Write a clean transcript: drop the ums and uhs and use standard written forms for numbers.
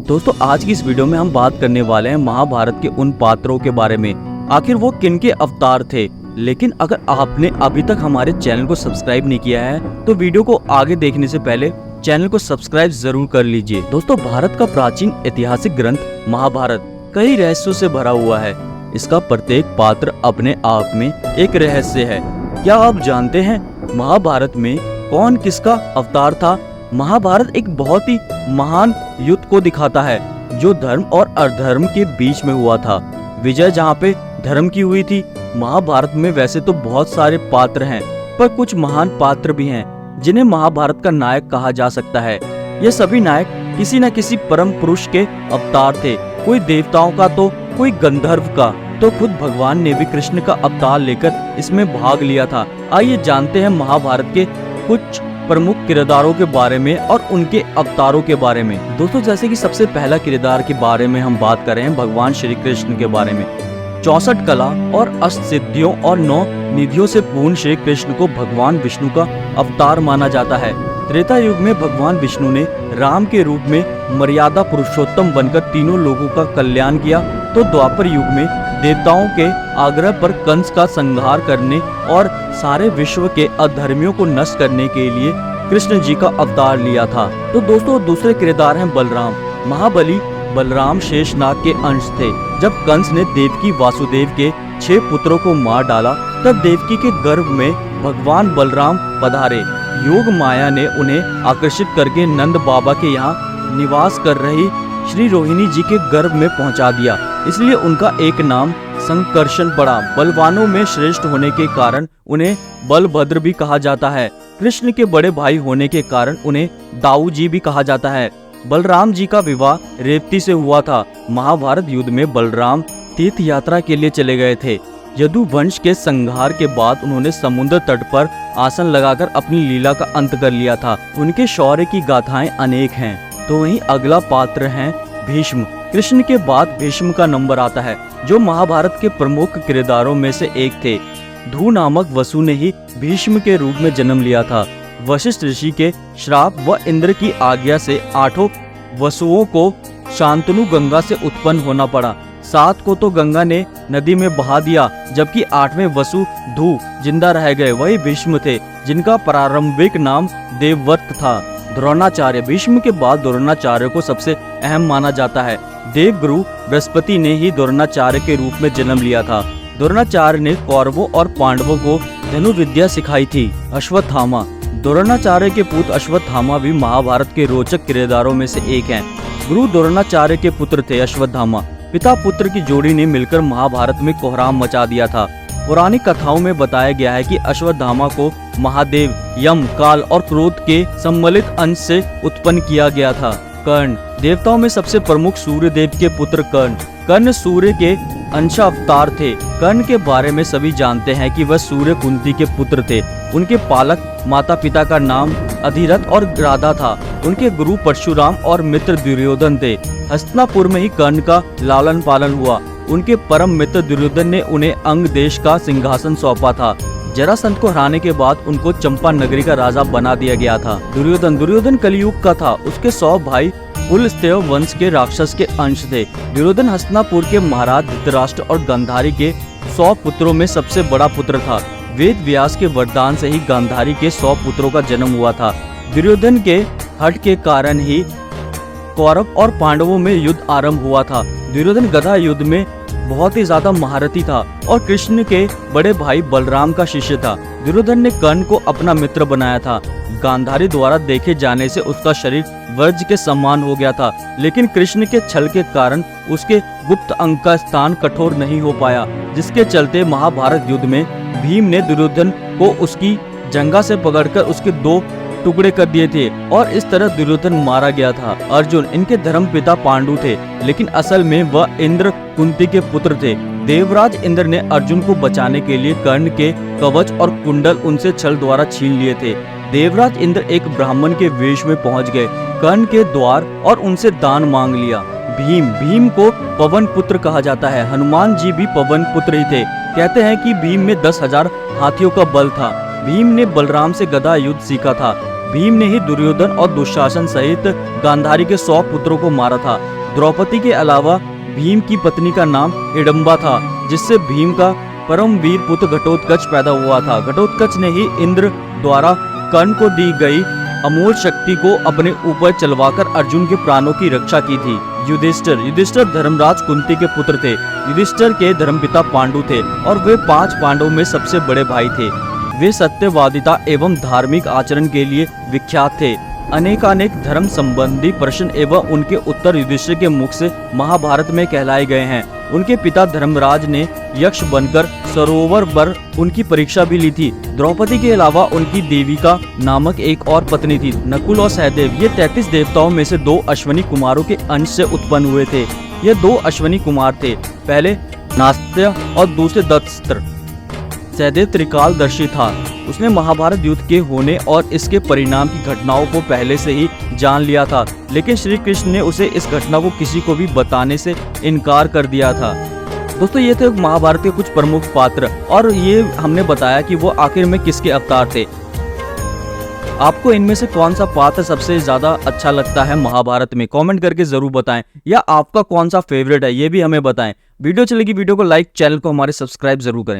दोस्तों आज की इस वीडियो में हम बात करने वाले हैं महाभारत के उन पात्रों के बारे में, आखिर वो किन के अवतार थे। लेकिन अगर आपने अभी तक हमारे चैनल को सब्सक्राइब नहीं किया है तो वीडियो को आगे देखने से पहले चैनल को सब्सक्राइब जरूर कर लीजिए। दोस्तों भारत का प्राचीन ऐतिहासिक ग्रंथ महाभारत कई रहस्यों से भरा हुआ है। इसका प्रत्येक पात्र अपने आप में एक रहस्य है। क्या आप जानते हैं महाभारत में कौन किसका अवतार था? महाभारत एक बहुत ही महान युद्ध को दिखाता है जो धर्म और अधर्म के बीच में हुआ था। विजय जहाँ पे धर्म की हुई थी। महाभारत में वैसे तो बहुत सारे पात्र हैं, पर कुछ महान पात्र भी हैं जिन्हें महाभारत का नायक कहा जा सकता है। ये सभी नायक किसी न किसी परम पुरुष के अवतार थे, कोई देवताओं का तो कोई गंधर्व का, तो खुद भगवान ने भी कृष्ण का अवतार लेकर इसमें भाग लिया था। आइए जानते हैं महाभारत के कुछ प्रमुख किरदारों के बारे में और उनके अवतारों के बारे में। दोस्तों जैसे कि सबसे पहला किरदार के बारे में हम बात कर रहे हैं भगवान श्री कृष्ण के बारे में। 64 कला और अष्ट सिद्धियों और 9 निधियों से पूर्ण श्री कृष्ण को भगवान विष्णु का अवतार माना जाता है। त्रेता युग में भगवान विष्णु ने राम के रूप में मर्यादा पुरुषोत्तम बनकर तीनों लोगों का कल्याण किया, तो द्वापर युग में देवताओं के आग्रह पर कंस का संहार करने और सारे विश्व के अधर्मियों को नष्ट करने के लिए कृष्ण जी का अवतार लिया था। तो दोस्तों दूसरे किरदार हैं बलराम। महाबली बलराम शेषनाग के अंश थे। जब कंस ने देवकी वासुदेव के 6 पुत्रों को मार डाला तब देवकी के गर्भ में भगवान बलराम पधारे। योग माया ने उन्हें आकर्षित करके नंद बाबा के यहाँ निवास कर रही श्री रोहिणी जी के गर्भ में पहुंचा दिया, इसलिए उनका एक नाम संकर्षण पड़ा। बलवानों में श्रेष्ठ होने के कारण उन्हें बलभद्र भी कहा जाता है। कृष्ण के बड़े भाई होने के कारण उन्हें दाऊ जी भी कहा जाता है। बलराम जी का विवाह रेवती से हुआ था। महाभारत युद्ध में बलराम तीर्थ यात्रा के लिए चले गए थे। यदु वंश के संहार के बाद उन्होंने समुद्र तट पर आसन लगाकर अपनी लीला का अंत कर लिया था। उनके शौर्य की गाथाएं अनेक हैं। तो वहीं अगला पात्र है भीष्म। कृष्ण के बाद भीष्म का नंबर आता है, जो महाभारत के प्रमुख किरदारों में से एक थे। धू नामक वसु ने ही भीष्म के रूप में जन्म लिया था। वशिष्ठ ऋषि के श्राप व इंद्र की आज्ञा से 8 वसुओं को शांतनु गंगा से उत्पन्न होना पड़ा। 7 को तो गंगा ने नदी में बहा दिया, जबकि 8वें वसु धू जिंदा रह गए। वही भीष्म थे, जिनका प्रारंभिक नाम देवव्रत था। द्रोणाचार्य। भीष्म के बाद द्रोणाचार्य को सबसे अहम माना जाता है। देवगुरु बृहस्पति ने ही द्रोणाचार्य के रूप में जन्म लिया था। द्रोणाचार्य ने कौरवों और पांडवों को धनुर्विद्या सिखाई थी। अश्वत्थामा। द्रोणाचार्य के पुत्र अश्वत्थामा भी महाभारत के रोचक किरदारों में से एक हैं। गुरु द्रोणाचार्य के पुत्र थे अश्वत्थामा। पिता पुत्र की जोड़ी ने मिलकर महाभारत में कोहराम मचा दिया था। पौराणिक कथाओं में बताया गया है कि अश्वत्थामा को महादेव, यम, काल और क्रोध के सम्मिलित अंश से उत्पन्न किया गया था। कर्ण। देवताओं में सबसे प्रमुख सूर्य देव के पुत्र कर्ण। कर्ण सूर्य के अंशावतार थे। कर्ण के बारे में सभी जानते हैं कि वह सूर्य कुंती के पुत्र थे। उनके पालक माता पिता का नाम अधिरथ और राधा था। उनके गुरु परशुराम और मित्र दुर्योधन थे। हस्तिनापुर में ही कर्ण का लालन पालन हुआ। उनके परम मित्र दुर्योधन ने उन्हें अंग देश का सिंहासन सौंपा था। जरासंध को हराने के बाद उनको चंपा नगरी का राजा बना दिया गया था। दुर्योधन कलियुग का था। उसके 100 भाई पुलस्त्य वंश के राक्षस के अंश थे। दुर्योधन हस्तिनापुर के महाराज धृतराष्ट्र और गांधारी के 100 पुत्रों में सबसे बड़ा पुत्र था। वेद व्यास के वरदान से ही गांधारी के 100 पुत्रों का जन्म हुआ था। दुर्योधन के हठ के कारण ही कौरव और पांडवों में युद्ध आरंभ हुआ था। दुर्योधन गदा युद्ध में बहुत ही ज्यादा महारथी था और कृष्ण के बड़े भाई बलराम का शिष्य था। दुर्योधन ने कर्ण को अपना मित्र बनाया था। गांधारी द्वारा देखे जाने से उसका शरीर वज्र के समान हो गया था, लेकिन कृष्ण के छल के कारण उसके गुप्त अंग का स्थान कठोर नहीं हो पाया, जिसके चलते महाभारत युद्ध में भीम ने दुर्योधन को उसकी जंघा से पकड़कर उसके 2 टुकड़े कर दिए थे और इस तरह दुर्योधन मारा गया था। अर्जुन। इनके धर्म पिता पांडु थे, लेकिन असल में वह इंद्र कुंती के पुत्र थे। देवराज इंद्र ने अर्जुन को बचाने के लिए कर्ण के कवच और कुंडल उनसे छल द्वारा छीन लिए थे। देवराज इंद्र एक ब्राह्मण के वेश में पहुंच गए कर्ण के द्वार और उनसे दान मांग लिया। भीम को पवन पुत्र कहा जाता है। हनुमान जी भी पवन पुत्र ही थे। कहते हैं कि भीम में 10,000 हाथियों का बल था। भीम ने बलराम से गदा युद्ध सीखा था। भीम ने ही दुर्योधन और दुशासन सहित गांधारी के 100 पुत्रों को मारा था। द्रौपदी के अलावा भीम की पत्नी का नाम हिडम्बा था, जिससे भीम का परम वीर पुत्र घटोत्कच पैदा हुआ था। घटोत्कच ने ही इंद्र द्वारा कर्ण को दी गई अमोल शक्ति को अपने ऊपर चलवाकर अर्जुन के प्राणों की रक्षा की थी। युधिष्ठिर धर्मराज कुंती के पुत्र थे। युधिष्ठिर के धर्मपिता पांडु थे और वे 5 पांडवों में सबसे बड़े भाई थे। वे सत्यवादिता एवं धार्मिक आचरण के लिए विख्यात थे। अनेकानेक धर्म संबंधी प्रश्न एवं उनके उत्तर युधिष्ठिर के मुख से महाभारत में कहलाए गए हैं। उनके पिता धर्मराज ने यक्ष बनकर सरोवर पर उनकी परीक्षा भी ली थी। द्रौपदी के अलावा उनकी देविका नामक एक और पत्नी थी, नकुल और सहदेव। ये 33 देवताओं में से 2 अश्विनी कुमारों के अंश से उत्पन्न हुए थे। ये 2 अश्विनी कुमार थे, पहले नास्त्य और दूसरे दत्स्त्र। सहदेव त्रिकालदर्शी था। उसने महाभारत युद्ध के होने और इसके परिणाम की घटनाओं को पहले से ही जान लिया था, लेकिन श्री कृष्ण ने उसे इस घटना को किसी को भी बताने से इनकार कर दिया था। दोस्तों, ये थे महाभारत के कुछ प्रमुख पात्र और ये हमने बताया कि वो आखिर में किसके अवतार थे। आपको इनमें से कौन सा पात्र सबसे ज्यादा अच्छा लगता है महाभारत में? कमेंट करके जरूर बताएं, या आपका कौन सा फेवरेट है ये भी हमें बताएं। वीडियो चलेगी, वीडियो को लाइक, चैनल को हमारे सब्सक्राइब जरूर करें।